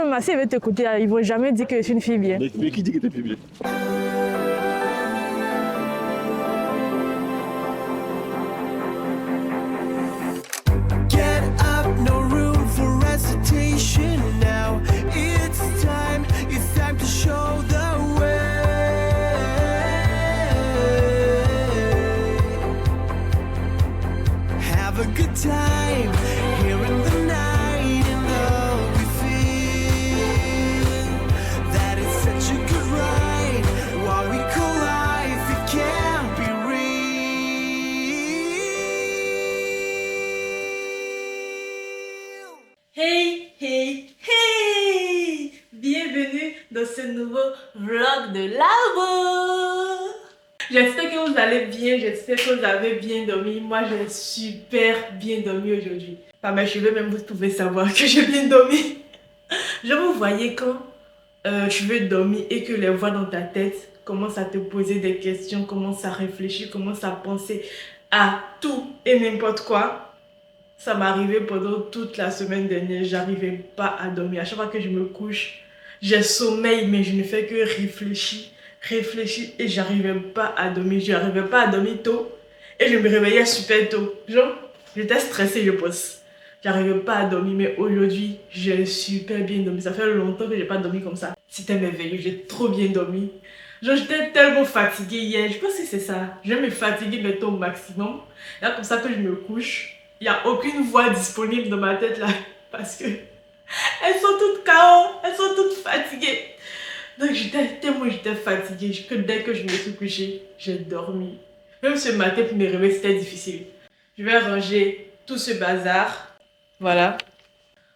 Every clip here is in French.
même, si ils veulent t'écouter, ils vont jamais dire que je suis une fille bien. Mais qui dit que t'es plus bien? Get up, no room for hesitation now. It's time to show the way. Have a good time here in the night, and though we feel that it's such a good ride, what we call life, it can't be real. Hey, hey, hey! Bienvenue dans ce nouveau vlog de Labo! J'espère que vous allez bien, j'espère que vous avez bien dormi. Moi, j'ai super bien dormi aujourd'hui. Par mes cheveux, même vous pouvez savoir que j'ai bien dormi. Je vous voyais quand tu veux dormir et que les voix dans ta tête commencent à te poser des questions, commencent à réfléchir, commencent à penser à tout et n'importe quoi. Ça m'arrivait pendant toute la semaine dernière, j'arrivais pas à dormir. À chaque fois que je me couche, j'ai sommeil, mais je ne fais que réfléchir et j'arrivais pas à dormir. J'arrivais pas à dormir tôt et je me réveillais super tôt. Genre, j'étais stressée, je pense. J'arrivais pas à dormir, mais aujourd'hui, j'ai super bien dormi. Ça fait longtemps que j'ai pas dormi comme ça. C'était merveilleux, j'ai trop bien dormi. Genre, j'étais tellement fatiguée hier. Je pense que c'est ça. Je vais me fatiguer bientôt au maximum. Là, comme ça que je me couche, il n'y a aucune voix disponible dans ma tête là. Parce que elles sont toutes KO, elles sont toutes fatiguées. Donc tellement j'étais fatiguée que dès que je me suis couchée, j'ai dormi. Même ce matin pour me réveiller, c'était difficile. Je vais ranger tout ce bazar. Voilà.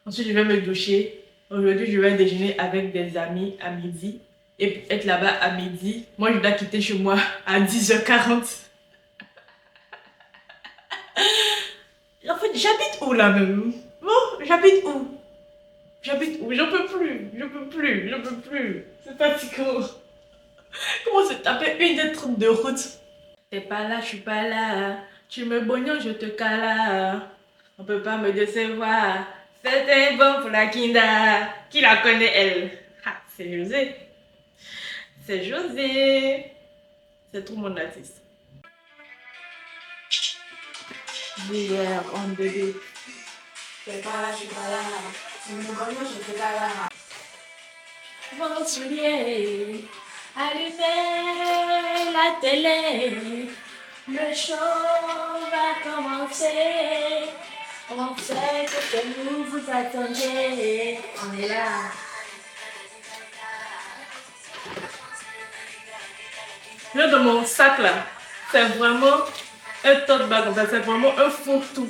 Ensuite, je vais me doucher. Aujourd'hui, je vais déjeuner avec des amis à midi. Et puis être là-bas à midi. Moi, je dois quitter chez moi à 10h40. En fait, j'habite où là même? Bon, j'habite où? J'habite où? J'en peux plus. C'est fatigant. Comment se taper 1h30 de route? T'es pas là, je suis pas là. Tu me bognes, je te cala. On peut pas me décevoir. C'était bon pour la Kinda. Qui la connaît elle? Ah, c'est José. C'est José. C'est tout mon artiste. Hier, on bébé. T'es pas là, je suis pas là. Tu me bognes, je te cala. Mon soulier. Allumez la télé, le show va commencer. On sait que vous vous attendiez, on est là. Là dans mon sac là, c'est vraiment un tote bag, c'est vraiment un fourre-tout.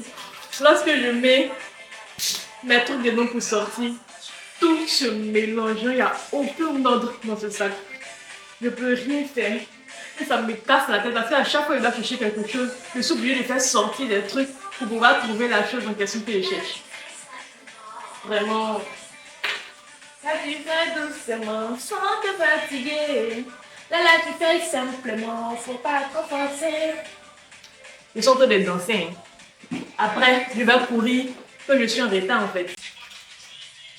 Lorsque je mets mes trucs dedans pour sortir, tout se mélange, il n'y a aucun ordre dans ce sac. Je peux rien faire. Et ça me casse la tête parce qu'à chaque fois que je dois chercher quelque chose, je suis obligée de faire sortir des trucs pour pouvoir trouver la chose en question que je cherche. Vraiment. Là tu fais doucement, sans te fatiguer. Là tu fais simplement, faut pas trop forcer. Je suis en train de danser. Après, je vais courir, que je suis en retard en fait.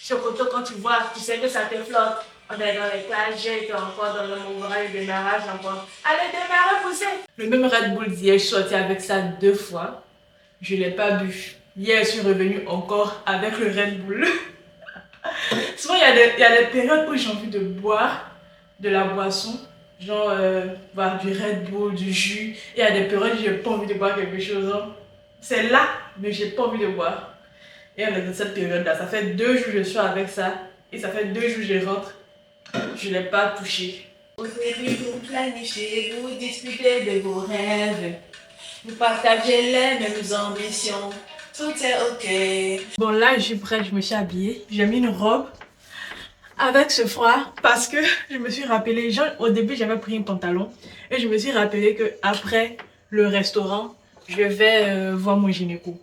Chocoto, quand tu vois, tu sais que ça te flotte. On est dans les classes, j'ai encore dans le mouvement de démarrage encore. Allez, démarrer, poussez! Le même Red Bull d'hier, je suis sortie avec ça 2 fois. Je ne l'ai pas bu. Hier, je suis revenue encore avec le Red Bull. Souvent, il y a des périodes où j'ai envie de boire de la boisson. Genre, boire du Red Bull, du jus. Et il y a des périodes où je n'ai pas envie de boire quelque chose. Hein. C'est là, mais je n'ai pas envie de boire. Et on est dans cette période-là. Ça fait 2 jours que je suis avec ça. Et ça fait 2 jours que je rentre. Je ne l'ai pas touché. Au début, vous planifiez, vous discutez de vos rêves. Vous partagez les mêmes ambitions. Tout est ok. Bon, là, je suis prête. Je me suis habillée. J'ai mis une robe avec ce froid parce que je me suis rappelé. Genre, au début, j'avais pris un pantalon. Et je me suis rappelé qu'après le restaurant, je vais voir mon gynéco.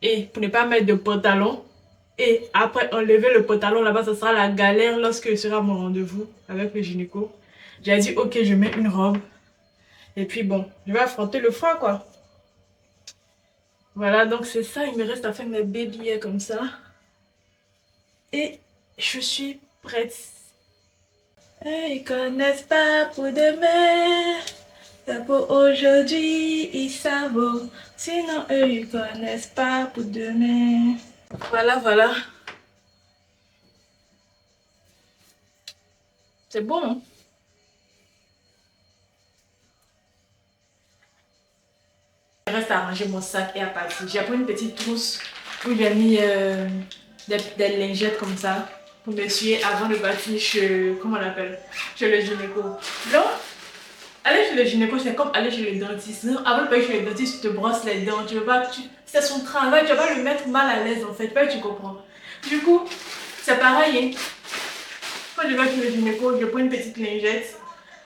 Et pour ne pas mettre de pantalon, et après enlever le pantalon là-bas, ça sera la galère lorsque sera mon rendez-vous avec le gynéco. J'ai dit ok, je mets une robe. Et puis bon, je vais affronter le froid quoi. Voilà, donc c'est ça, il me reste à faire mes baby comme ça. Et Je suis prête. Ils connaissent pas pour demain. C'est pour aujourd'hui, ils savent. Sinon, eux, ils connaissent pas pour demain. Voilà, voilà. C'est bon, hein? Je reste à ranger mon sac et à partir. J'ai pris une petite trousse où j'ai mis des lingettes comme ça pour m'essuyer avant de partir chez, comment on appelle, chez le gynéco. Donc, aller chez le gynéco, c'est comme aller chez le dentiste. Non, avant de partir chez le dentiste, tu te brosses les dents. Tu veux pas, c'est son travail, tu vas pas le mettre mal à l'aise en fait. Pas que tu comprends. Du coup, c'est pareil. Hein. Quand je vais chez le gynéco, je prends une petite lingette.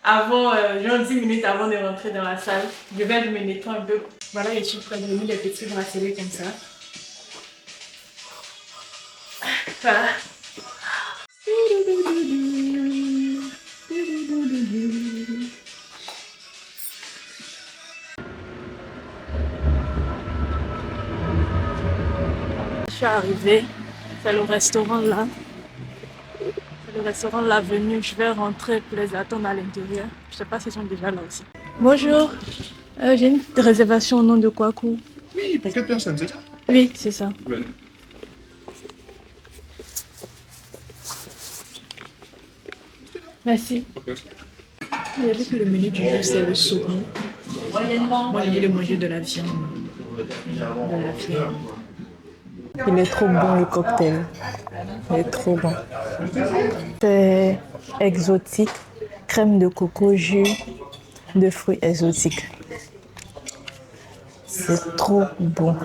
Avant, genre 10 minutes avant de rentrer dans la salle, je vais me nettoyer un peu. Voilà, je suis prête, j'ai mis les petits bracelets comme ça. Voilà. Je suis arrivée, c'est le restaurant là. C'est le restaurant L'Avenue. Je vais rentrer pour les attendre à l'intérieur. Je sais pas s'ils sont déjà là aussi. Bonjour, j'ai une réservation au nom de Kwaku. Oui, pour quelle personne, c'est ça? Oui, c'est ça. Ouais. Merci. Ok. Il y avait que le menu du jour, c'est le saumon. Moi, j'ai le manger de la viande. Il est trop bon le cocktail. Il est trop bon. C'est exotique. Crème de coco, jus de fruits exotiques. C'est trop bon.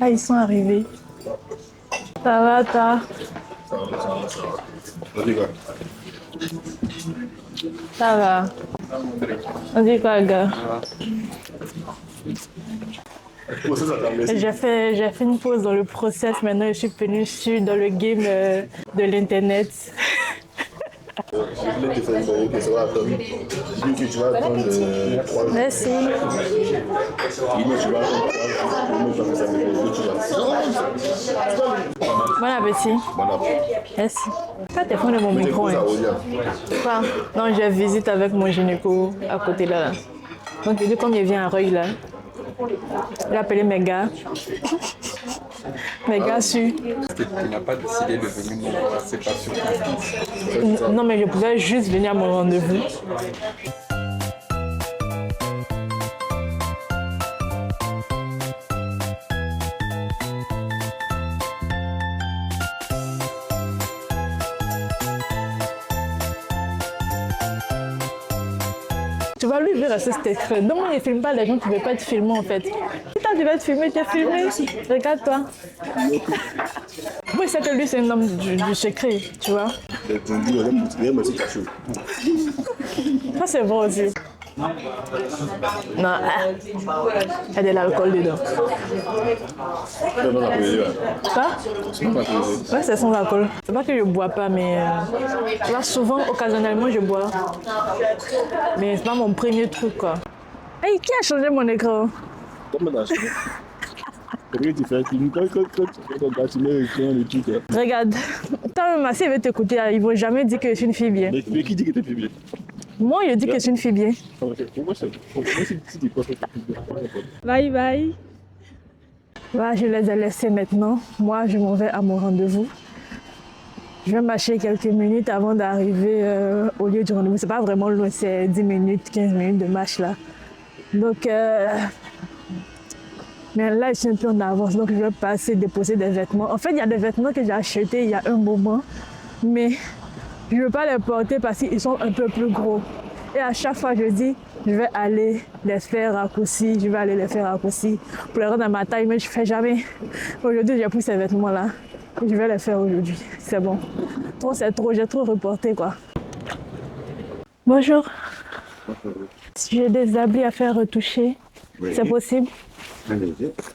Ah, ils sont arrivés. Ça va, toi? Vas-y, quoi. Ça va. On dit quoi, gars? J'ai fait une pause dans le process. Maintenant, je suis venue dans le game de l'internet. Je voulais te faire savoir que ça va attendre. Dis que tu vas attendre 3 jours. Merci. Dis que tu vas attendre 3 jours. Ça Bon appétit. Bon appétit. Merci. Pas téléphone de mon micro. Hein. Quoi? Non, j'ai visite avec mon gynéco à côté là. Donc, il dit comme il vient à Reuil là. J'ai appelé mes gars. Mes gars su. Tu n'as pas décidé de venir me voir, c'est pas sûr. Non, mais je pouvais juste venir à mon rendez-vous. Tu vas lui dire à ce secret. Donc, il ne filme pas les gens qui ne veulent pas être filmés en fait. Si toi tu vas te filmer, tu es filmé. Regarde-toi. Moi, je sais que lui, c'est un homme du secret, tu vois. Ça, c'est bon aussi. Non, il y a de l'alcool dedans. Quoi? Ouais, c'est sans alcool. C'est pas que je bois pas, mais là, souvent, occasionnellement, je bois. Mais c'est pas mon premier truc, quoi. Hey, qui a changé mon écran? Regarde, toi-même, ma sœur veut t'écouter, ils vont jamais dire que je suis une fille bien. Mais qui dit que t'es plus bien? Moi, je dis que je suis une fille bien. Bye bye. Voilà, je les ai laissés maintenant. Moi, je m'en vais à mon rendez-vous. Je vais marcher quelques minutes avant d'arriver au lieu du rendez-vous. C'est pas vraiment loin, c'est 10 minutes, 15 minutes de marche là. Donc, mais là, je suis un peu en avance, donc je vais passer déposer des vêtements. En fait, il y a des vêtements que j'ai achetés il y a un moment, mais je ne veux pas les porter parce qu'ils sont un peu plus gros. Et à chaque fois, je dis, je vais aller les faire raccourcis, je vais aller les faire raccourcis pour les rendre à ma taille, mais je ne fais jamais. Aujourd'hui, j'ai pris ces vêtements-là et je vais les faire aujourd'hui. C'est bon. Trop, c'est trop, j'ai trop reporté, quoi. Bonjour. J'ai des habits à faire retoucher. Oui. C'est possible?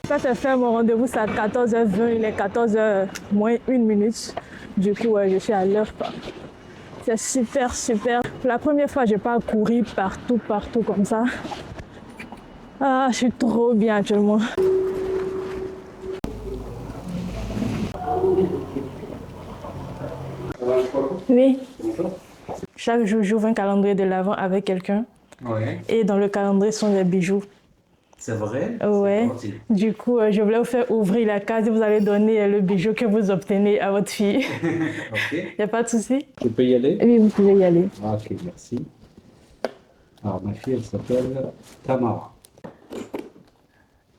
Ça, c'est fait, mon rendez-vous, c'est à 14h20, il est 14h moins 1 minute. Du coup, je suis à l'heure. C'est super, super. Pour la première fois, je n'ai pas couru partout comme ça. Ah, je suis trop bien actuellement. Oui. Chaque jour, j'ouvre un calendrier de l'Avent avec quelqu'un. Ouais, Et dans le calendrier sont des bijoux. c'est vrai. Ouais. C'est gentil. Du coup, je voulais vous faire ouvrir la case et vous allez donner le bijou que vous obtenez à votre fille. Ok. Il n'y a pas de souci? Tu peux y aller? Oui, vous pouvez y aller. Ah, ok, merci. Alors, ma fille, elle s'appelle Tamara.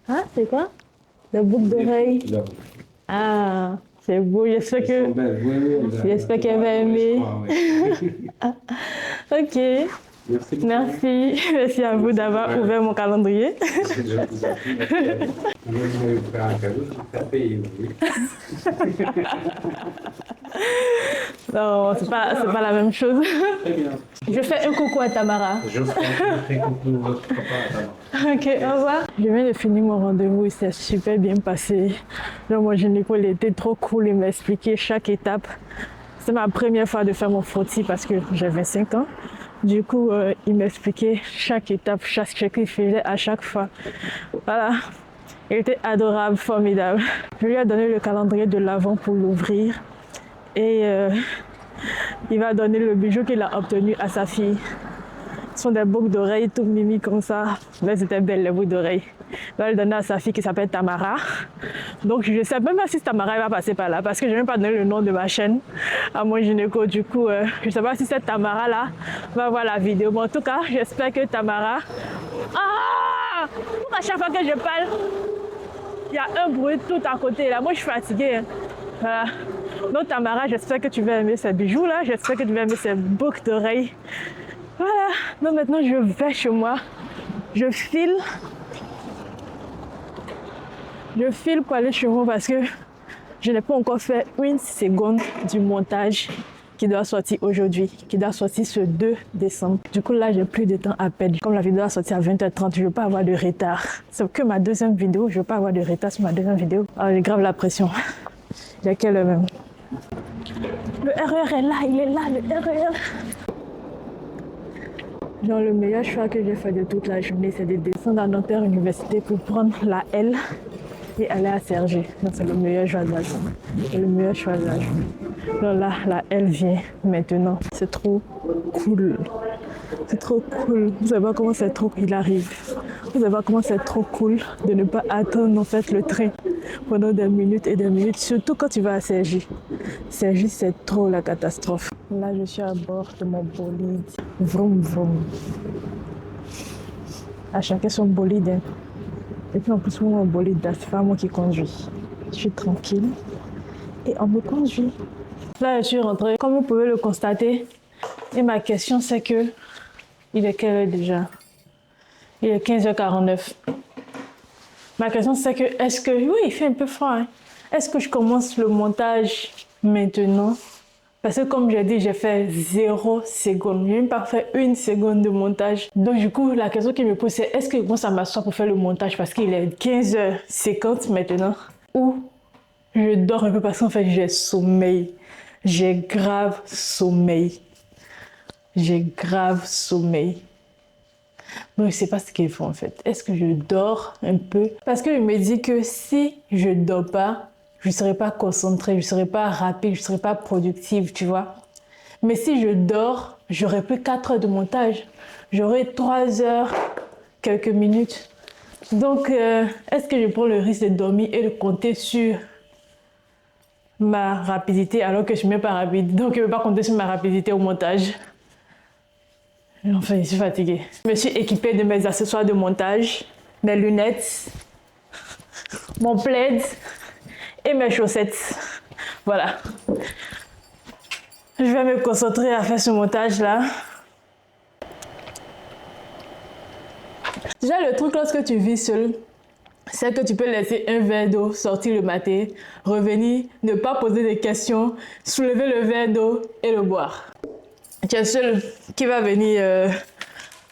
Ah, c'est quoi? Des boucles d'oreilles. Là, Ah, c'est beau. J'espère elles que... sont belles. Oui, oui, J'espère qu'elle va aimer. Je crois, oui. Ok. Merci beaucoup. Merci. Merci à vous d'avoir ouvert mon calendrier. Je vous en prie. Je vais vous faire un cadeau, je vais vous faire payer. Oui. Non, c'est pas la même chose. Très bien. Je fais un coucou à Tamara. Je vous fais coucou votre papa à Tamara. Ok, au revoir. Je viens de finir mon rendez-vous, il s'est super bien passé. Donc, mon gynéco, il était trop cool, il m'a expliqué chaque étape. C'est ma première fois de faire mon frottis parce que j'ai 25 ans. Du coup, il m'a expliqué chaque étape, chaque ce qu'il faisait à chaque fois. Voilà. Il était adorable, formidable. Je lui ai donné le calendrier de l'Avent pour l'ouvrir. Et il va donner le bijou qu'il a obtenu à sa fille. Ce sont des boucles d'oreilles tout mimi comme ça. Là, c'était belle, les boucles d'oreilles. Il va le donner à sa fille qui s'appelle Tamara. Donc, je ne sais même pas si Tamara va passer par là parce que je n'ai même pas donné le nom de ma chaîne à mon gynéco. Du coup, je ne sais pas si cette Tamara-là va voir la vidéo. Mais en tout cas, j'espère que Tamara... Ah! Pourquoi à chaque fois que je parle, il y a un bruit tout à côté là. Moi, je suis fatiguée. Hein. Voilà. Donc, Tamara, j'espère que tu vas aimer ces bijoux-là. J'espère que tu vas aimer ces boucles d'oreilles. Voilà, donc maintenant je vais chez moi, je file pour aller chez moi parce que je n'ai pas encore fait une seconde du montage qui doit sortir aujourd'hui, qui doit sortir ce 2 décembre. Du coup là j'ai plus de temps à perdre. Comme la vidéo doit sortir à 20h30, je ne veux pas avoir de retard. C'est que ma deuxième vidéo, je ne veux pas avoir de retard sur ma deuxième vidéo. Alors j'ai grave la pression. Il y a quelle heure même? Le RER est là, il est là, le RER. Genre, le meilleur choix que j'ai fait de toute la journée, c'est de descendre à Nanterre Université pour prendre la L et aller à Cergy. Donc, c'est le meilleur choix de la journée. C'est le meilleur choix de la journée. Donc là, la L vient maintenant. C'est trop cool. C'est trop cool. Vous savez pas comment c'est trop cool. Il arrive. Vous savez pas comment c'est trop cool de ne pas attendre en fait le train pendant des minutes et des minutes. Surtout quand tu vas à Cergy. Cergy, c'est trop la catastrophe. Là, je suis à bord de mon bolide. Vroom, vroom. À chacun son bolide. Hein. Et puis en plus, moi, mon bolide, c'est pas moi qui conduis. Je suis tranquille et on me conduit. Là, je suis rentrée. Comme vous pouvez le constater, et ma question, c'est que... Il est quelle heure déjà? Il est 15h49. Ma question, c'est que, est-ce que... Oui, il fait un peu froid. Hein? Est-ce que je commence le montage maintenant? Parce que comme j'ai dit, j'ai fait 0 seconde. Je n'ai même pas fait 1 seconde de montage. Donc du coup, la question qui me pose, c'est est-ce que moi, ça m'assoit pour faire le montage parce qu'il est 15h50 maintenant? Ou je dors un peu parce qu'en fait, j'ai sommeil. J'ai grave sommeil. J'ai grave sommeil. Donc, je ne sais pas ce qu'il faut en fait. Est-ce que je dors un peu? Parce que je me dis que si je ne dors pas, je ne serai pas concentrée, je ne serai pas rapide, je ne serai pas productive, tu vois. Mais si je dors, j'aurai plus 4 heures de montage. J'aurai 3 heures, quelques minutes. Donc, est-ce que je prends le risque de dormir et de compter sur ma rapidité alors que je ne suis même pas rapide? Donc, je ne vais pas compter sur ma rapidité au montage. Enfin, je suis fatiguée. Je me suis équipée de mes accessoires de montage, mes lunettes, mon plaid et mes chaussettes. Voilà. Je vais me concentrer à faire ce montage-là. Déjà, le truc lorsque tu vis seul, c'est que tu peux laisser un verre d'eau sortir le matin, revenir, ne pas poser de questions, soulever le verre d'eau et le boire. Tu es seul qui va venir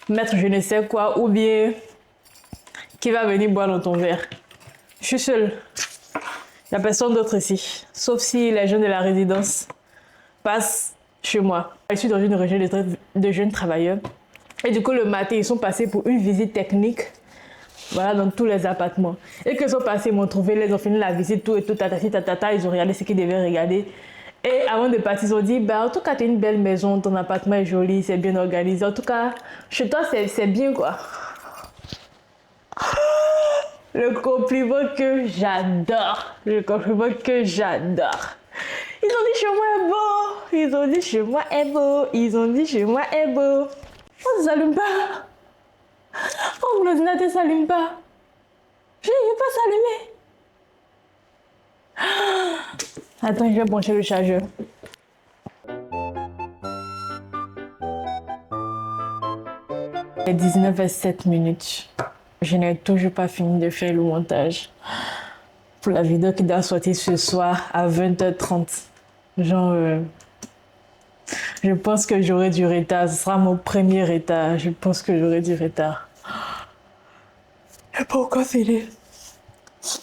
mettre je ne sais quoi ou bien qui va venir boire dans ton verre. Je suis seule. Il n'y a personne d'autre ici. Sauf si les jeunes de la résidence passent chez moi. Je suis dans une région de jeunes travailleurs. Et du coup, le matin, ils sont passés pour une visite technique. Voilà, dans tous les appartements. Et qu'ils sont passés, ils m'ont trouvé, ils ont fini la visite, tout et tout, tatati, tatata. Ils ont regardé ce qu'ils devaient regarder. Et avant de partir, ils ont dit, bah, en tout cas, tu as une belle maison, ton appartement est joli, c'est bien organisé. En tout cas, chez toi, c'est bien, quoi. Le compliment que j'adore. Le compliment que j'adore. Ils ont dit, chez moi est beau. Ils ont dit, chez moi est beau. Ils ont dit, chez moi est beau. Oh, ça s'allume pas. Oh, l'ordinateur ne s'allume pas. Je ne vais pas s'allumer. Attends, je vais brancher le chargeur. Il est 19h07. Je n'ai toujours pas fini de faire le montage pour la vidéo qui doit sortir ce soir à 20h30. Genre, je pense que j'aurai du retard. Ce sera mon premier retard. Je pense que j'aurai du retard. Je n'ai pas encore fini.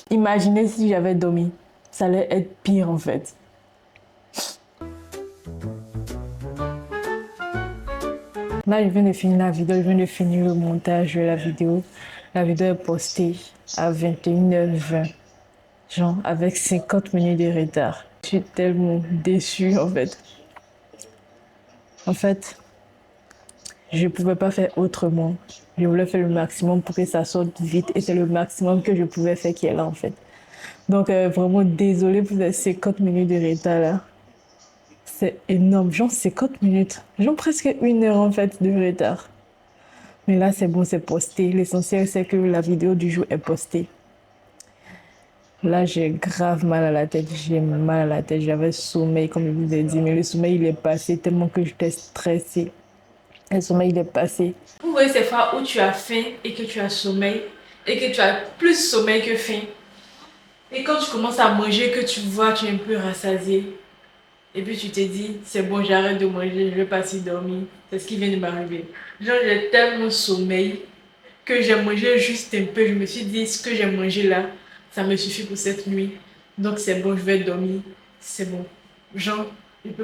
Imaginez si j'avais dormi. Ça allait être pire en fait. Là, je viens de finir la vidéo, je viens de finir le montage de la vidéo. La vidéo est postée à 21h20, genre avec 50 minutes de retard. Je suis tellement déçue en fait. En fait, je ne pouvais pas faire autrement. Je voulais faire le maximum pour que ça sorte vite et c'est le maximum que je pouvais faire qui est là en fait. Donc vraiment désolée pour ces 50 minutes de retard là. C'est énorme, genre 50 minutes, genre presque 1 heure en fait de retard. Mais là c'est bon, c'est posté. L'essentiel c'est que la vidéo du jour est postée. Là j'ai grave mal à la tête, j'ai mal à la tête, j'avais sommeil comme je vous ai dit, mais le sommeil il est passé tellement que j'étais stressée. Le sommeil il est passé. Vous voyez ces fois où tu as faim et que tu as sommeil et que tu as plus sommeil que faim. Et quand tu commences à manger, que tu vois, tu es un peu rassasié. Et puis tu te dis, c'est bon, j'arrête de manger, je vais passer dormir. C'est ce qui vient de m'arriver. Genre, j'ai tellement sommeil que j'ai mangé juste un peu. Je me suis dit, ce que j'ai mangé là, ça me suffit pour cette nuit. Donc c'est bon, je vais dormir. C'est bon. Genre,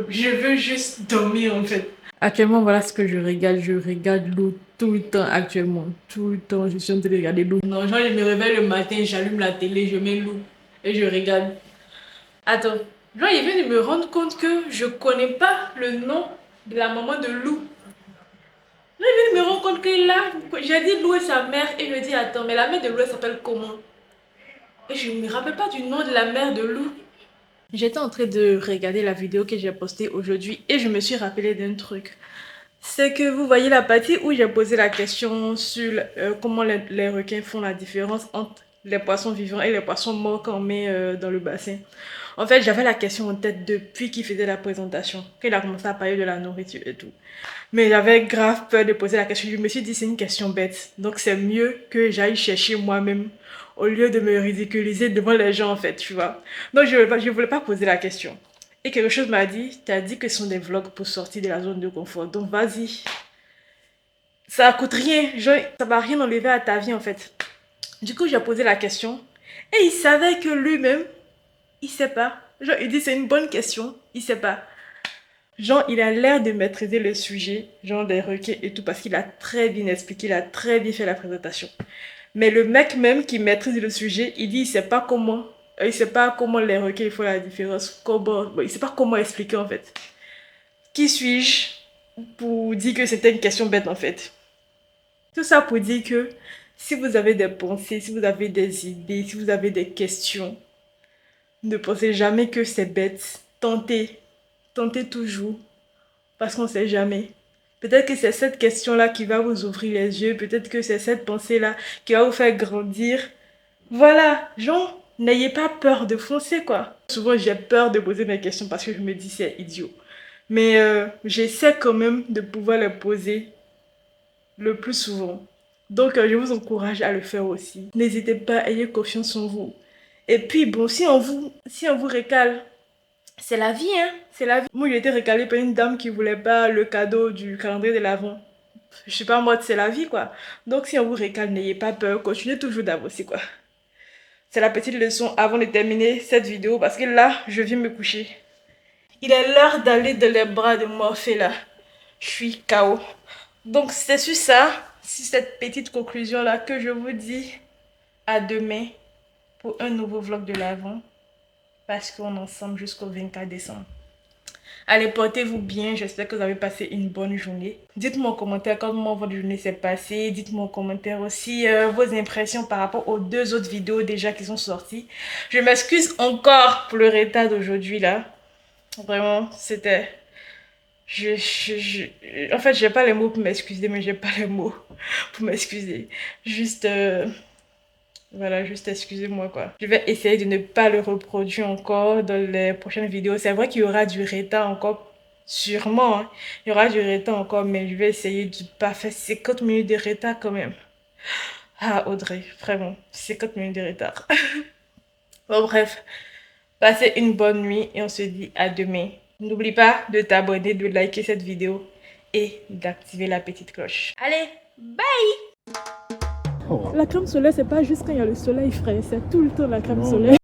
je veux juste dormir en fait. Actuellement, voilà ce que je regarde. Je regarde l'eau tout le temps actuellement. Tout le temps, je suis en train de regarder l'eau. Non, genre, je me réveille le matin, j'allume la télé, je mets l'eau et je regarde. Attends. Genre, il vient de me rendre compte que je connais pas le nom de la maman de Lou. Là, il vient de me rendre compte que là, j'ai dit Lou et sa mère, et je dis, attends, mais la mère de Lou, elle s'appelle comment? Et je ne me rappelle pas du nom de la mère de Lou. J'étais en train de regarder la vidéo que j'ai postée aujourd'hui, et je me suis rappelé d'un truc. C'est que vous voyez la partie où j'ai posé la question sur comment les requins font la différence entre les poissons vivants et les poissons morts qu'on met dans le bassin. En fait, j'avais la question en tête depuis qu'il faisait la présentation, qu'il a commencé à parler de la nourriture et tout. Mais j'avais grave peur de poser la question. Je me suis dit, c'est une question bête. Donc, c'est mieux que j'aille chercher moi-même au lieu de me ridiculiser devant les gens, en fait, tu vois. Donc, je ne voulais pas poser la question. Et quelque chose m'a dit, tu as dit que ce sont des vlogs pour sortir de la zone de confort. Donc, vas-y. Ça coûte rien. Genre, ça va rien enlever à ta vie, en fait. Du coup, j'ai posé la question. Et il savait que lui-même, il sait pas. Genre, il dit c'est une bonne question, il sait pas. Genre, il a l'air de maîtriser le sujet, genre des requins et tout, parce qu'il a très bien expliqué, il a très bien fait la présentation. Mais le mec même qui maîtrise le sujet, il dit il sait pas comment les requins font la différence, il sait pas comment expliquer en fait. Qui suis-je pour dire que c'était une question bête en fait? Tout ça pour dire que si vous avez des pensées, si vous avez des idées, si vous avez des questions, ne pensez jamais que c'est bête. Tentez. Tentez toujours. Parce qu'on ne sait jamais. Peut-être que c'est cette question-là qui va vous ouvrir les yeux. Peut-être que c'est cette pensée-là qui va vous faire grandir. Voilà. Genre, n'ayez pas peur de foncer, quoi. Souvent, j'ai peur de poser mes questions parce que je me dis c'est idiot. Mais j'essaie quand même de pouvoir les poser le plus souvent. Donc, je vous encourage à le faire aussi. N'hésitez pas, ayez confiance en vous. Et puis, bon, si on vous recale, c'est la vie, hein. C'est la vie. Moi, j'ai été recalée par une dame qui voulait pas le cadeau du calendrier de l'Avent. Je sais pas, moi, c'est la vie, quoi. Donc, si on vous recale, n'ayez pas peur. Continuez toujours d'avancer, quoi. C'est la petite leçon avant de terminer cette vidéo parce que là, je viens me coucher. Il est l'heure d'aller dans les bras de Morphée, là. Je suis KO. Donc, c'est sur ça, sur cette petite conclusion-là que je vous dis à demain pour un nouveau vlog de l'Avent parce qu'on est ensemble jusqu'au 24 décembre. Allez, portez-vous bien. J'espère que vous avez passé une bonne journée. Dites-moi en commentaire comment votre journée s'est passée. Dites-moi en commentaire aussi vos impressions par rapport aux 2 autres vidéos déjà qui sont sorties. Je m'excuse encore pour le retard d'aujourd'hui là. Vraiment, c'était... En fait, j'ai pas les mots pour m'excuser, mais j'ai pas les mots pour m'excuser. Juste... Voilà, juste excusez-moi quoi. Je vais essayer de ne pas le reproduire encore dans les prochaines vidéos. C'est vrai qu'il y aura du retard encore, sûrement. Hein. Il y aura du retard encore, mais je vais essayer de ne pas faire 50 minutes de retard quand même. Ah Audrey, vraiment, 50 minutes de retard. Bon bref, passez une bonne nuit et on se dit à demain. N'oublie pas de t'abonner, de liker cette vidéo et d'activer la petite cloche. Allez, bye! La crème solaire, c'est pas juste quand il y a le soleil, frère. C'est tout le temps la crème solaire.